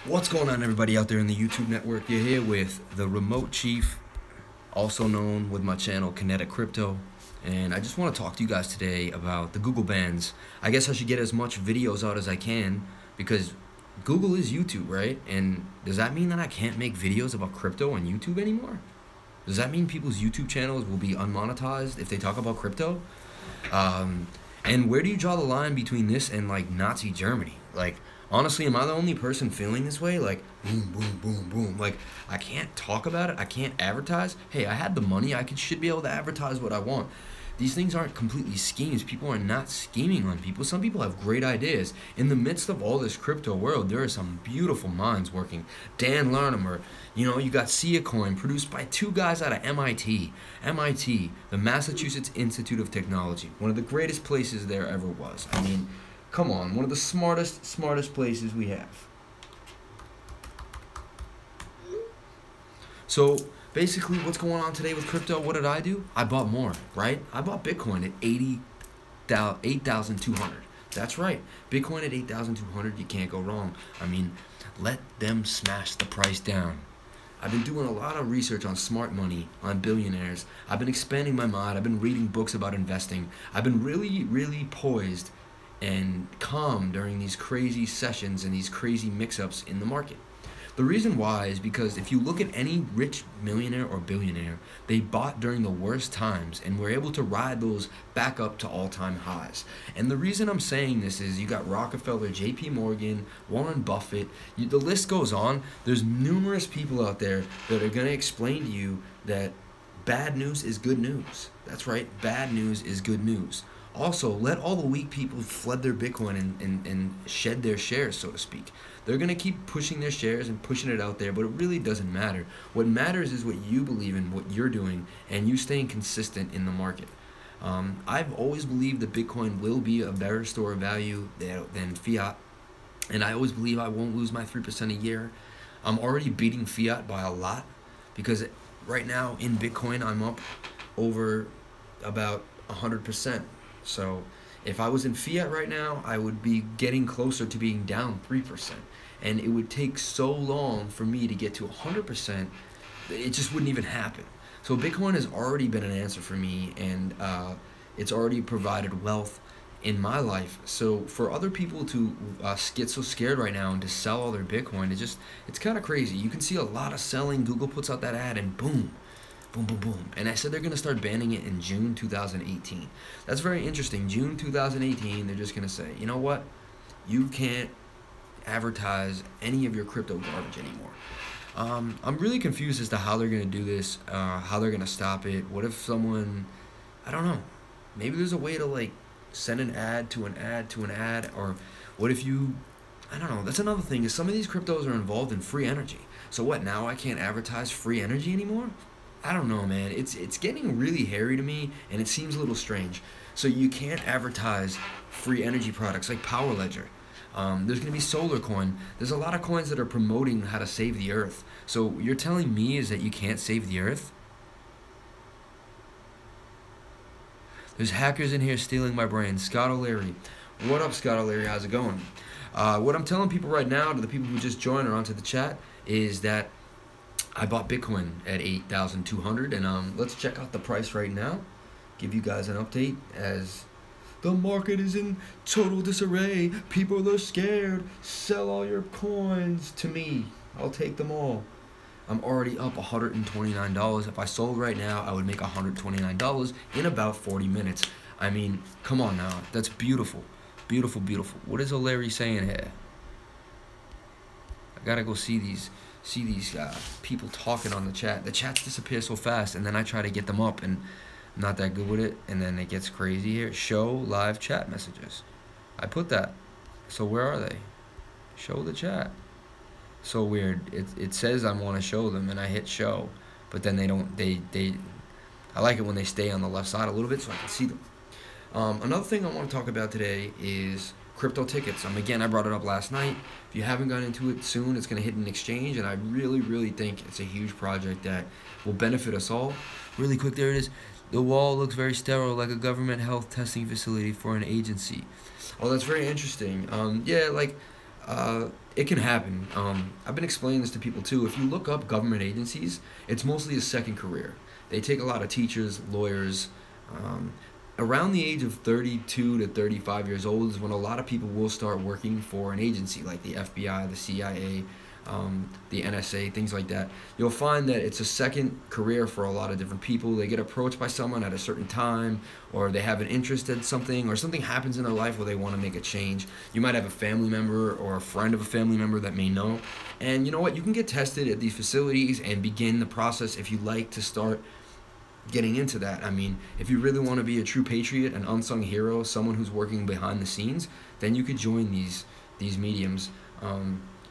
What's going on, everybody out there in the YouTube network? You're here with the Remote Chief, also known with my channel Kinetic Crypto, and I just want to talk to you guys today about the Google bans. I guess I should get as much videos out as I can because Google is YouTube, right? And does that mean that I can't make videos about crypto on YouTube anymore? Does that mean people's YouTube channels will be unmonetized if they talk about crypto? And where do you draw the line between this and like Nazi Germany? Like, honestly, am I the only person feeling this way? Like, boom, boom, boom, boom. Like, I can't talk about it. I can't advertise. Hey, I had the money. Should be able to advertise what I want. These things aren't completely schemes. People are not scheming on people. Some people have great ideas. In the midst of all this crypto world, there are some beautiful minds working. Dan Larimer, you got Sia Coin, produced by two guys out of MIT. MIT, the Massachusetts Institute of Technology, one of the greatest places there ever was. I mean, come on, one of the smartest places we have. So basically, what's going on today with crypto? What did I do? I bought more, right? I bought Bitcoin at 8,200. That's right. Bitcoin at 8,200, you can't go wrong. I mean, let them smash the price down. I've been doing a lot of research on smart money, on billionaires. I've been expanding my mind. I've been reading books about investing. I've been really poised and calm during these crazy sessions and these crazy mix-ups in the market. The reason why is because if you look at any rich millionaire or billionaire, they bought during the worst times and were able to ride those back up to all-time highs. And the reason I'm saying this is you got Rockefeller, JP Morgan, Warren Buffett, the list goes on. There's numerous people out there that are going to explain to you that bad news is good news. That's right, bad news is good news. Also, let all the weak people flood their Bitcoin and shed their shares, so to speak. They're going to keep pushing their shares and pushing it out there, but it really doesn't matter. What matters is what you believe in, what you're doing, and you staying consistent in the market. I've always believed that Bitcoin will be a better store of value than fiat, and I always believe I won't lose my 3% a year. I'm already beating fiat by a lot because right now in Bitcoin I'm up over about 100%. So if I was in fiat right now, I would be getting closer to being down 3%. And it would take so long for me to get to 100%, it just wouldn't even happen. So Bitcoin has already been an answer for me, and it's already provided wealth in my life. So for other people to get so scared right now and to sell all their Bitcoin, it's kind of crazy. You can see a lot of selling. Google puts out that ad and boom. Boom, boom, boom. And I said they're going to start banning it in June 2018. That's very interesting. June 2018, they're just going to say, you know what? You can't advertise any of your crypto garbage anymore. I'm really confused as to how they're going to do this, how they're going to stop it. What if someone, I don't know, maybe there's a way to like send an ad to an ad to an ad, or what if you, I don't know, that's another thing is some of these cryptos are involved in free energy. So what, now I can't advertise free energy anymore? I don't know, man. It's getting really hairy to me, and it seems a little strange. So you can't advertise free energy products like Power Ledger. There's going to be Solar Coin. There's a lot of coins that are promoting how to save the earth. So you're telling me is that you can't save the earth? There's hackers in here stealing my brain. Scott O'Leary. What up, Scott O'Leary? How's it going? What I'm telling people right now, to the people who just joined or onto the chat, is that I bought Bitcoin at 8,200, and let's check out the price right now. Give you guys an update as the market is in total disarray. People are scared. Sell all your coins to me. I'll take them all. I'm already up $129. If I sold right now, I would make $129 in about 40 minutes. I mean, come on now. That's beautiful. Beautiful, beautiful. What is O'Leary saying here? I gotta go see these people talking on the chat. The chats disappear so fast, and then I try to get them up, and I'm not that good with it, and then it gets crazy here. Show live chat messages. I put that. So where are they? Show the chat. So weird. It says I want to show them, and I hit show, but then they don't. I like it when they stay on the left side a little bit so I can see them. Another thing I want to talk about today is crypto tickets. Again, I brought it up last night. If you haven't gone into it soon, it's going to hit an exchange, and I really think it's a huge project that will benefit us all. Really quick, there it is. The wall looks very sterile, like a government health testing facility for an agency. Oh, that's very interesting. Yeah, like It can happen. I've been explaining this to people too. If you look up government agencies, it's mostly a second career. They take a lot of teachers, lawyers. Around the age of 32 to 35 years old is when a lot of people will start working for an agency like the FBI, the CIA, the NSA, things like that. You'll find that it's a second career for a lot of different people. They get approached by someone at a certain time, or they have an interest in something, or something happens in their life where they want to make a change. You might have a family member or a friend of a family member that may know. And you know what? You can get tested at these facilities and begin the process if you like to start getting into that. I mean, if you really want to be a true patriot, an unsung hero, someone who's working behind the scenes, then you could join these mediums.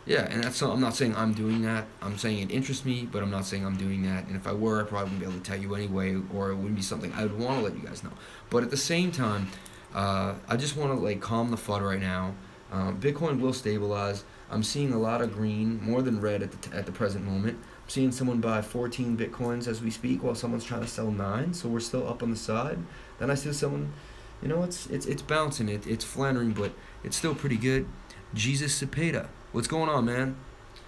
Yeah, and I'm not saying I'm doing that. I'm saying it interests me, but I'm not saying I'm doing that. And if I were, I probably wouldn't be able to tell you anyway, or it wouldn't be something I would want to let you guys know. But at the same time, I just want to calm the FUD right now. Bitcoin will stabilize. I'm seeing a lot of green, more than red at the present moment. I'm seeing someone buy 14 Bitcoins as we speak, while someone's trying to sell 9. So we're still up on the side. Then I see someone, it's bouncing, it's floundering, but it's still pretty good. Jesus Cepeda. What's going on, man?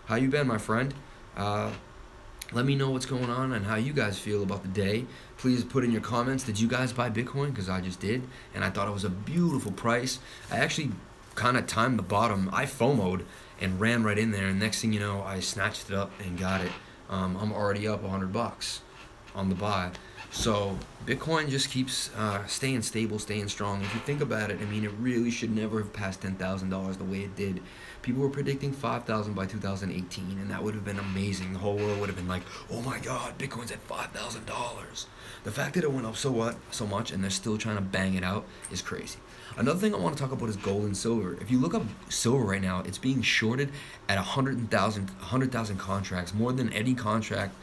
How you been, my friend? Let me know what's going on and how you guys feel about the day. Please put in your comments, did you guys buy Bitcoin? Because I just did, and I thought it was a beautiful price. I actually kind of timed the bottom. I FOMO'd and ran right in there, and next thing you know, I snatched it up and got it. I'm already up $100 on the buy. So Bitcoin just keeps staying stable, staying strong. If you think about it, I mean, it really should never have passed $10,000 the way it did. People were predicting 5,000 by 2018, and that would have been amazing. The whole world would have been like, oh my God, Bitcoin's at $5,000. The fact that it went up so much, and they're still trying to bang it out, is crazy. Another thing I want to talk about is gold and silver. If you look up silver right now, it's being shorted at 100,000 contracts, more than any contract,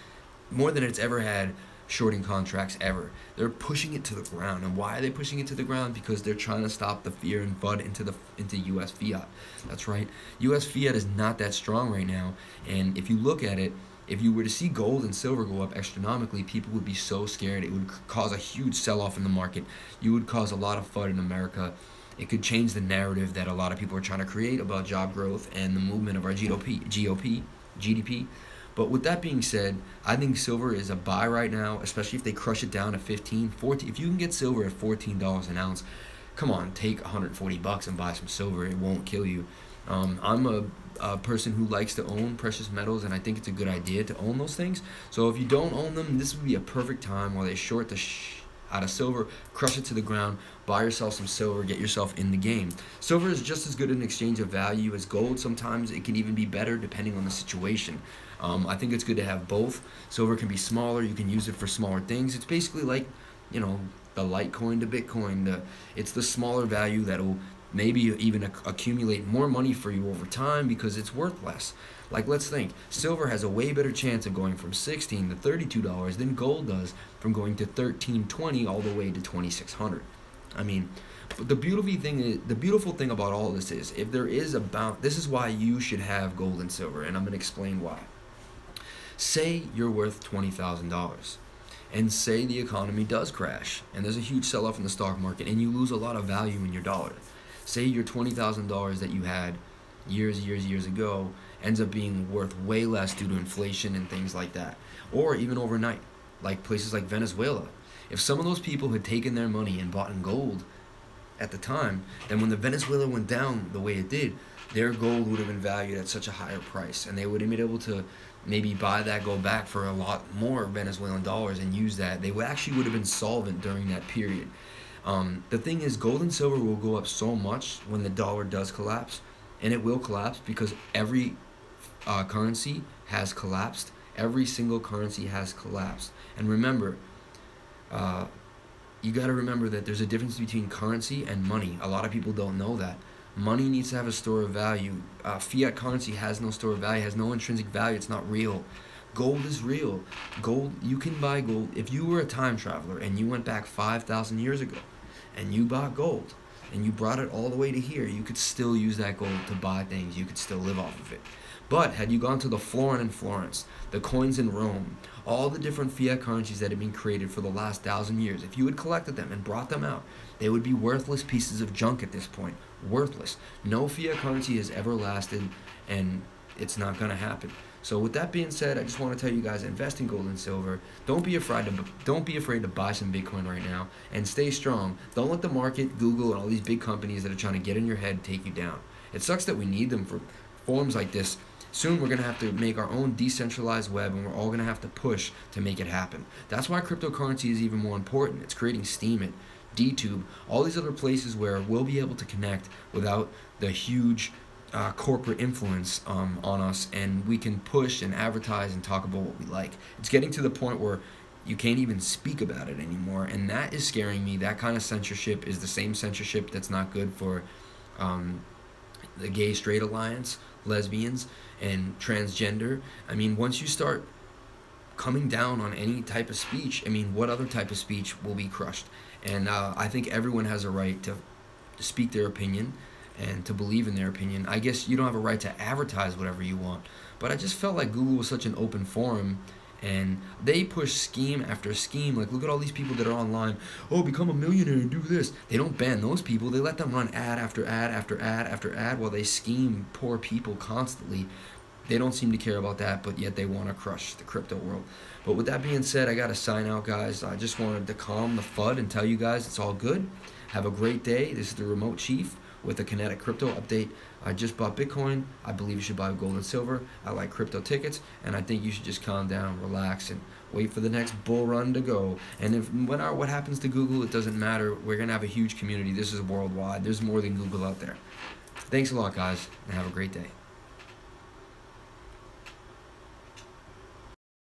more than it's ever had. Shorting contracts ever. They're pushing it to the ground. And why are they pushing it to the ground? Because they're trying to stop the fear and FUD into US fiat. That's right. US fiat is not that strong right now. And if you look at it, if you were to see gold and silver go up astronomically, people would be so scared. It would cause a huge sell-off in the market. You would cause a lot of FUD in America. It could change the narrative that a lot of people are trying to create about job growth and the movement of our GDP. But with that being said, I think silver is a buy right now, especially if they crush it down to 15, 14. If you can get silver at $14 an ounce, come on, take $140 and buy some silver. It won't kill you. I'm a person who likes to own precious metals, and I think it's a good idea to own those things. So if you don't own them, this would be a perfect time while they short the out of silver, crush it to the ground, buy yourself some silver, get yourself in the game. Silver is just as good an exchange of value as gold. Sometimes it can even be better depending on the situation. I think it's good to have both. Silver can be smaller. You can use it for smaller things. It's basically like, the Litecoin to Bitcoin. It's the smaller value that'll maybe even accumulate more money for you over time because it's worth less. Like, let's think, silver has a way better chance of going from $16 to $32 than gold does from going to $13.20 all the way to $2,600. I mean, but the beautiful thing about all this is, if there is this is why you should have gold and silver, and I'm going to explain why. Say you're worth $20,000, and say the economy does crash, and there's a huge sell-off in the stock market, and you lose a lot of value in your dollar. Say your $20,000 that you had years ago ends up being worth way less due to inflation and things like that, or even overnight, like places like Venezuela. If some of those people had taken their money and bought in gold at the time, then when the Venezuela went down the way it did, their gold would have been valued at such a higher price, and they would have been able to maybe buy that gold back for a lot more Venezuelan dollars and use that. They actually would have been solvent during that period. The thing is, gold and silver will go up so much when the dollar does collapse, and it will collapse because every currency has collapsed. Every single currency has collapsed. And remember, you got to remember that there's a difference between currency and money. A lot of people don't know that. Money needs to have a store of value. Fiat currency has no store of value, has no intrinsic value. It's not real. Gold is real. Gold, you can buy gold. If you were a time traveler and you went back 5,000 years ago and you bought gold, and you brought it all the way to here, you could still use that gold to buy things. You could still live off of it. But had you gone to the florin in Florence, the coins in Rome, all the different fiat currencies that had been created for the last 1,000 years, if you had collected them and brought them out, they would be worthless pieces of junk at this point. Worthless. No fiat currency has ever lasted, and it's not going to happen. So with that being said, I just want to tell you guys, invest in gold and silver. Don't be afraid to buy some Bitcoin right now, and stay strong. Don't let the market, Google, and all these big companies that are trying to get in your head take you down. It sucks that we need them for forums like this. Soon we're going to have to make our own decentralized web, and we're all going to have to push to make it happen. That's why cryptocurrency is even more important. It's creating Steemit, DTube, all these other places where we'll be able to connect without the huge corporate influence on us, and we can push and advertise and talk about what we like. It's getting to the point where you can't even speak about it anymore, and that is scaring me. That kind of censorship is the same censorship that's not good for the gay straight alliance, lesbians, and transgender. I mean, once you start coming down on any type of speech, I mean, what other type of speech will be crushed? And I think everyone has a right to speak their opinion and to believe in their opinion. I guess you don't have a right to advertise whatever you want, but I just felt like Google was such an open forum, and they push scheme after scheme. Like, look at all these people that are online. Oh, become a millionaire and do this. They don't ban those people. They let them run ad after ad after ad after ad while they scheme poor people constantly. They don't seem to care about that, but yet they want to crush the crypto world. But with that being said, I got to sign out, guys. I just wanted to calm the FUD and tell you guys it's all good. Have a great day. This is the Remote Chief with a Kinetic Crypto update. I just bought Bitcoin. I believe you should buy gold and silver. I like crypto tickets, and I think you should just calm down, relax, and wait for the next bull run to go. And what happens to Google, it doesn't matter. We're going to have a huge community. This is worldwide. There's more than Google out there. Thanks a lot, guys, and have a great day.